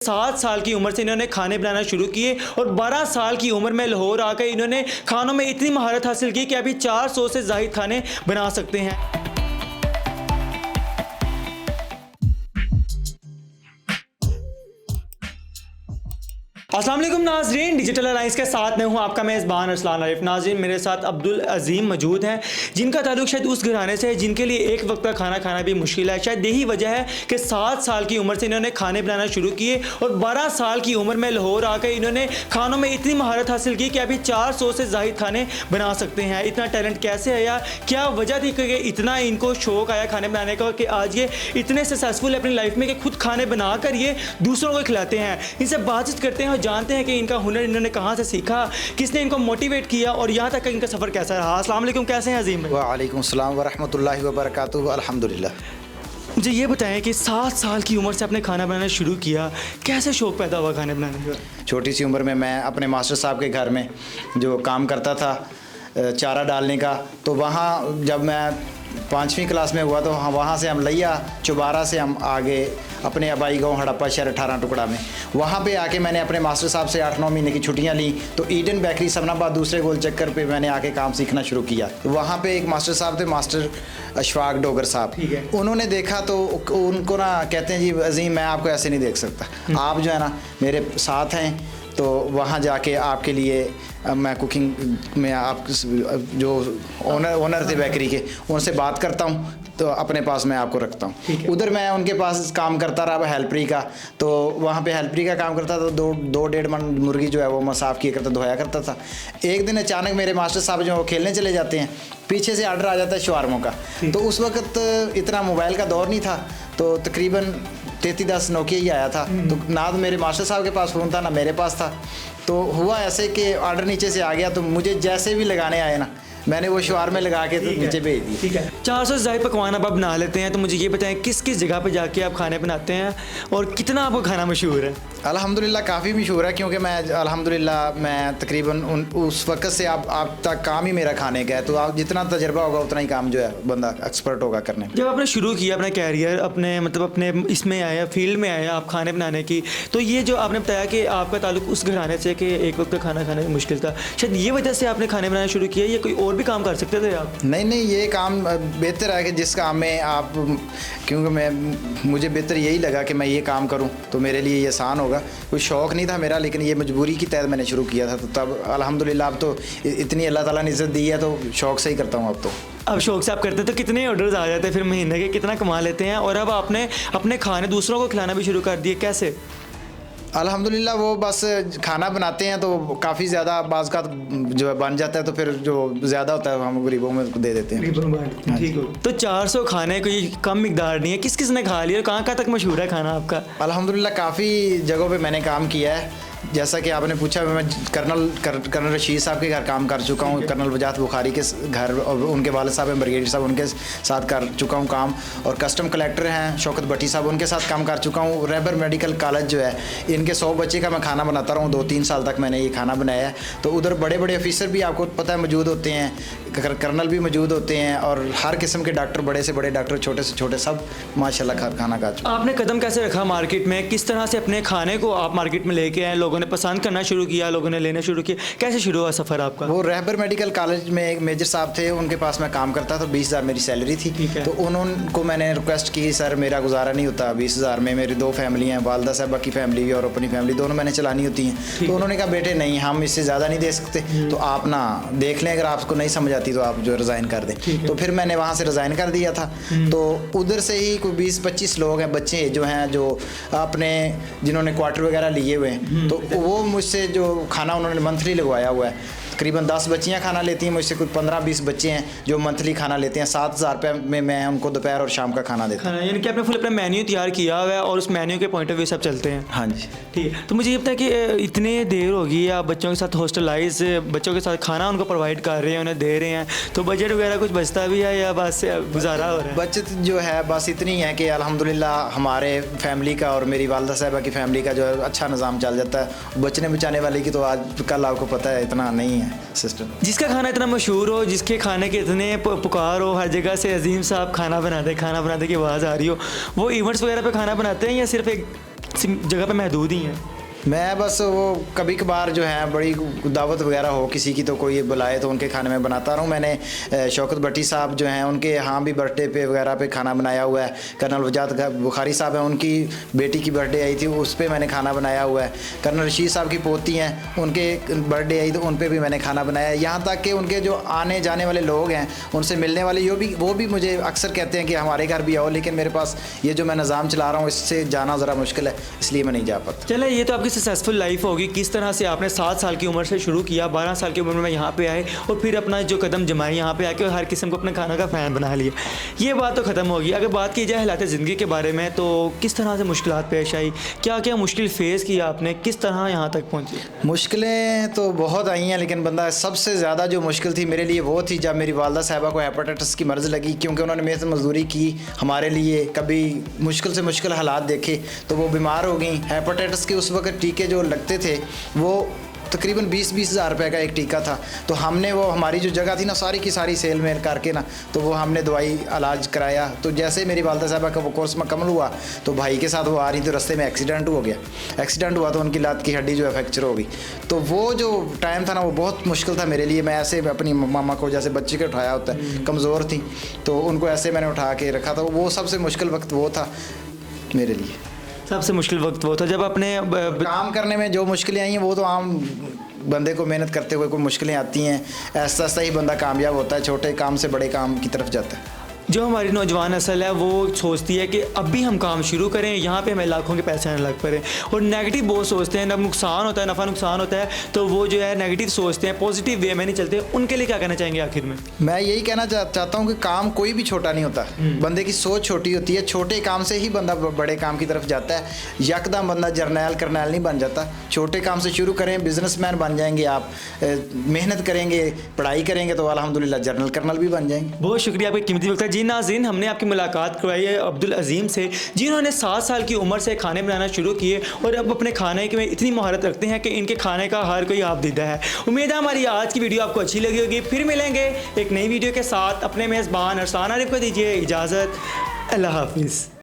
7 साल की उम्र से इन्होंने खाने बनाना शुरू किए और 12 साल की उम्र में लाहौर आकर इन्होंने खानों में इतनी महारत हासिल की कि अभी 400 से ज़ायद खाने बना सकते हैं। अस्सलाम वालेकुम नाज़रीन, डिजिटल अलायंस के साथ मैं हूं आपका मेज़बान अरसलान आरिफ। नाज़रीन, मेरे साथ अब्दुल अज़ीम मौजूद हैं जिनका ताल्लुक शायद उस घराने से है जिनके लिए एक वक्त का खाना खाना भी मुश्किल है। शायद यही वजह है कि 7 साल की उम्र से इन्होंने खाने बनाना शुरू किए और 12 साल की उम्र में लाहौर आकर इन्होंने खानों में इतनी महारत हासिल की कि अभी 400 से ज़ायद खाने बना सकते हैं। इतना टैलेंट कैसे आया, क्या वजह थी कि इतना इनको शौक़ आया खाने बनाने का कि आज ये इतने सक्सेसफुल है अपनी लाइफ में कि खुद खाने बना कर ये दूसरों को खिलाते हैं। इनसे बातचीत करते हैं और जानते हैं कि इनका हुनर इन्होंने कहाँ से सीखा, किसने इनको मोटिवेट किया और यहाँ तक का इनका सफ़र कैसा रहा। अस्सलाम वालेकुम, कैसे हैं अज़ीम? वालेकुम सलाम व रहमतुल्लाहि व बरकातुहू। अल्हम्दुलिल्लाह। मुझे ये बताएं कि 7 साल की उम्र से आपने खाना बनाना शुरू किया, कैसे शौक़ पैदा हुआ खाने बनाने का? छोटी सी उम्र में मैं अपने मास्टर साहब के घर में जो काम करता था चारा डालने का, तो वहाँ जब मैं 5वीं क्लास में हुआ तो वहाँ से हम लिया चुबारा से हम आगे अपने आबाई गाँव हड़प्पा शहर 18 टुकड़ा में, वहाँ पे आके मैंने अपने मास्टर साहब से 8-9 महीने की छुट्टियाँ ली। तो ईडन बेकरी सबनाबाद दूसरे गोल चक्कर पे मैंने आके काम सीखना शुरू किया। तो वहाँ पे एक मास्टर साहब थे, मास्टर अशफाक डोगर साहब, उन्होंने देखा तो उनको ना कहते हैं जी अज़ीम, मैं आपको ऐसे नहीं देख सकता, आप जो है ना मेरे साथ हैं, तो वहाँ जाके आपके लिए मैं कुकिंग में आप जो ओनर थे बेकरी के, उनसे बात करता हूँ, तो अपने पास मैं आपको रखता हूँ। उधर मैं उनके पास काम करता रहा हेल्परी का, तो वहाँ पे हेल्परी का काम करता था। 2-1.5 मन मुर्गी जो है वो मैं साफ़ किया करता, धोया करता था। एक दिन अचानक मेरे मास्टर साहब जो खेलने चले जाते हैं, पीछे से आर्डर आ जाता है शवारमों का। तो उस वक्त इतना मोबाइल का दौर नहीं था, तो तकरीबन 3310 नोकिया ही आया था। तो ना तो मेरे मास्टर साहब के पास फ़ोन था ना मेरे पास था। तो हुआ ऐसे कि ऑर्डर नीचे से आ गया, तो मुझे जैसे भी लगाने आए ना, मैंने वो शुआर में लगा के तो नीचे भेज दी। ठीक है, 400 से ज़ायद पकवान आप बना लेते हैं, तो मुझे ये बताएं किस किस जगह पे जाके आप खाने बनाते हैं और कितना आपको खाना मशहूर है? अल्हम्दुलिल्लाह काफ़ी मशहूर है, क्योंकि मैं अल्हम्दुलिल्लाह मैं तकरीबन उस वक्त से आप तक काम ही मेरा खाने का है। तो आप जितना तजर्बा होगा उतना ही काम जो है बंदा एक्सपर्ट होगा करने में। जब आपने शुरू किया अपना कैरियर, अपने इसमें आया, फील्ड में आया आप खाने बनाने की, तो ये जो आपने बताया कि आपका ताल्लुक उस घराने से कि एक वक्त का खाना खाने में मुश्किल था, शायद ये वजह से आपने खाने बनाना शुरू किया या कोई और भी काम कर सकते थे आप? नहीं, ये काम बेहतर है कि जिस काम में आप, क्योंकि मुझे बेहतर यही लगा कि मैं ये काम करूँ तो मेरे लिए ये आसान होगा। कोई शौक़ नहीं था मेरा, लेकिन ये मजबूरी की तहत मैंने शुरू किया था। तो तब अल्हम्दुलिल्लाह अब तो इतनी अल्लाह ताला ने इज़्ज़त दी है, तो शौक़ से ही करता हूँ अब तो। अब शौक़ से आप करते हैं तो कितने ऑर्डर्स आ जाते हैं फिर महीने के, कितना कमा लेते हैं? और अब आपने अपने खाने दूसरों को खिलाना भी शुरू कर दिए, कैसे? अल्हम्दुलिल्लाह वो बस खाना बनाते हैं तो काफ़ी ज़्यादा बाज़ का जो है बन जाता है, तो फिर जो ज़्यादा होता है हम गरीबों में दे देते हैं। ठीक हो, तो 400 खाने कोई कम मिकदार नहीं है। किस किस ने खा लिया और कहाँ कहाँ तक मशहूर है खाना आपका? अल्हम्दुलिल्लाह काफ़ी जगहों पे मैंने काम किया है। जैसा कि आपने पूछा, मैं कर्नल रशीद साहब के घर काम कर चुका हूँ, कर्नल वजाहत बुखारी के घर, और उनके वालिद साहब हैं ब्रिगेडियर साहब, उनके साथ कर चुका हूँ काम। और कस्टम कलेक्टर हैं शौकत भट्टी साहब, उनके साथ काम कर चुका हूँ। रहबर मेडिकल कॉलेज जो है, इनके 100 बच्चे का मैं खाना बनाता रहा हूँ। 2-3 साल तक मैंने ये खाना बनाया है। तो उधर बड़े बड़े ऑफिसर भी आपको पता है मौजूद होते हैं, कर्नल भी मौजूद होते हैं, और हर किस्म के डॉक्टर, बड़े से बड़े डॉक्टर, छोटे से छोटे, सब माशाल्लाह खाना खा चुके। आपने कदम कैसे रखा मार्केट में, किस तरह से अपने खाने को आप मार्केट में लेके आए, लोगों ने पसंद करना शुरू किया, लोगों ने लेना शुरू किया, कैसे शुरू हुआ सफ़र आपका? वो रहबर मेडिकल कॉलेज में एक मेजर साहब थे, उनके पास मैं काम करता था। 20,000 मेरी सैलरी थी। तो उनको मैंने रिक्वेस्ट की, सर मेरा गुजारा नहीं होता 20,000 में, मेरी 2 फैमिली हैं, वालदा साहबा की फैमिली भी और अपनी फैमिली, दोनों मैंने चलानी होती हैं। तो उन्होंने कहा बेटे नहीं, हम इससे ज़्यादा नहीं दे सकते, तो आप ना देख लें, अगर आपको नहीं समझ आती तो आप जो रिज़ाइन कर दें। तो फिर मैंने वहाँ से रिज़ाइन कर दिया था। तो उधर से ही कोई 20-25 लोग हैं, बच्चे जो हैं, जो अपने जिन्होंने क्वार्टर वगैरह लिए हुए हैं, तो वो मुझसे जो खाना उन्होंने मंथली लगवाया हुआ है, तकरीबन 10 बच्चियाँ खाना लेती हैं मुझसे, कुछ 15-20 बच्चे हैं जो मंथली खाना लेते हैं। 7,000 रुपये में मैं उनको दोपहर और शाम का खाना देता हूँ। यानी कि आपने फुल अपना मेन्यू तैयार किया हुआ है और उस मेन्यू के पॉइंट ऑफ व्यू सब चलते हैं? हाँ जी, ठीक है। तो मुझे ये पता है कि इतने देर होगी आप बच्चों के साथ हॉस्टलाइज बच्चों के साथ खाना उनको प्रोवाइड कर रहे हैं, उन्हें दे रहे हैं, तो बजट वगैरह कुछ बचता भी है या बस गुजारा हो रहा है? बचत जो है बस इतनी है कि अल्हम्दुलिल्लाह हमारे फैमिली का और मेरी वालदा साहिबा की फैमिली का जो है अच्छा निज़ाम चल जाता है। बचने बचाने वाले की तो आज कल आपको पता है इतना नहीं है सिस्टम। जिसका खाना इतना मशहूर हो, जिसके खाने के इतने पुकार हो, हर जगह से अजीम साहब खाना बनाते की आवाज़ आ रही हो, वो इवेंट्स वगैरह पे खाना बनाते हैं या सिर्फ एक जगह पे महदूद ही हैं? मैं बस वो कभी कभार जो है बड़ी दावत वगैरह हो किसी की तो कोई बुलाए तो उनके खाने में बनाता रहा हूँ। मैंने शौकत भट्टी साहब जो हैं उनके यहाँ भी बर्थडे पे वगैरह पे खाना बनाया हुआ है। कर्नल वजात बुखारी साहब हैं, उनकी बेटी की बर्थडे आई थी, उस पर मैंने खाना बनाया हुआ है। कर्नल रशीद साहब की पोती हैं, उनके बर्थडे आई तो उन पर भी मैंने खाना बनाया। यहाँ तक कि उनके जो आने जाने वाले लोग हैं, उनसे मिलने वाले वो भी मुझे अक्सर कहते हैं कि हमारे घर भी आओ, लेकिन मेरे पास ये जो मैं निज़ाम चला रहा हूँ इससे जाना ज़रा मुश्किल है, इसलिए मैं नहीं जा पाता। चले, ये तो आपकी सक्सेसफुल लाइफ होगी। किस तरह से आपने 7 साल की उम्र से शुरू किया, 12 साल की उम्र में यहाँ पे आए और फिर अपना जो कदम जमाए यहाँ पे आके और हर किस्म को अपने खाना का फ़ैन बना लिया। ये बात तो ख़त्म होगी। अगर बात की जाए हालात ज़िंदगी के बारे में, तो किस तरह से मुश्किलात पेश आई, क्या क्या मुश्किल फेस किया आपने, किस तरह यहाँ तक पहुँचे? मुश्किलें तो बहुत आई हैं, लेकिन बंदा सबसे ज़्यादा जो मुश्किल थी मेरे लिए वो थी जब मेरी वालदा साहिबा को हेपेटाइटिस की मर्ज़ लगी, क्योंकि उन्होंने मेरे से मजदूरी की हमारे लिए, कभी मुश्किल से मुश्किल हालात देखे, तो वो बीमार हो गई। हेपेटाइटिस के उस वक्त टीके जो लगते थे वो तकरीबन 20-20 हज़ार रुपये का एक टीका था। तो हमने वो हमारी जो जगह थी ना सारी की सारी सेल मेल करके ना, तो वो हमने दवाई इलाज कराया। तो जैसे मेरी वालदा साहिबा का वो कोर्स मुकम्मल हुआ तो भाई के साथ वो आ रही थी, रास्ते में एक्सीडेंट हो गया। एक्सीडेंट हुआ तो उनकी लात की हड्डी जो है फ्रैक्चर हो गई। तो वो जो टाइम था ना वो बहुत मुश्किल था मेरे लिए। मैं ऐसे अपनी मामा को जैसे बच्चे को उठाया होता है, कमज़ोर थी तो उनको ऐसे मैंने उठा के रखा था। वो सबसे मुश्किल वक्त वो था मेरे लिए। सबसे मुश्किल वक्त वो था जब अपने काम करने में जो मुश्किलें आई हैं वो तो आम बंदे को मेहनत करते हुए कोई मुश्किलें आती हैं, ऐसा ऐसा ही बंदा कामयाब होता है, छोटे काम से बड़े काम की तरफ जाता है। जो हमारी नौजवान नस्ल है वो सोचती है कि अभी हम काम शुरू करें, यहाँ पे हमें लाखों के पैसे आने लग पड़े, और नेगेटिव बहुत सोचते हैं। जब नुकसान होता है, नफ़ा नुकसान होता है, तो वो जो है नेगेटिव सोचते हैं, पॉजिटिव वे में नहीं चलते। उनके लिए क्या कहना चाहेंगे आखिर में? मैं यही कहना चाहता हूँ कि काम कोई भी छोटा नहीं होता, बंदे की सोच छोटी होती है। छोटे काम से ही बंदा बड़े काम की तरफ जाता है। यकदम बंदा जर्नैल करनैल नहीं बन जाता। छोटे काम से शुरू करें, बिजनेसमैन बन जाएंगे आप। मेहनत करेंगे, पढ़ाई करेंगे तो अल्हम्दुलिल्लाह जनरल कर्नल भी बन जाएंगे। बहुत शुक्रिया आपका कीमती वक्त है। जी नाज़रीन, हमने आपकी मुलाकात करवाई है अब्दुल अज़ीम से, जिन्होंने 7 साल की उम्र से खाने बनाना शुरू किए और अब अपने खाने में इतनी महारत रखते हैं कि इनके खाने का हर कोई आप दीदा है। उम्मीद है हमारी आज की वीडियो आपको अच्छी लगी होगी। फिर मिलेंगे एक नई वीडियो के साथ। अपने मेज़बान अरसलान आरिफ को दीजिए इजाज़त। अल्लाह हाफिज़।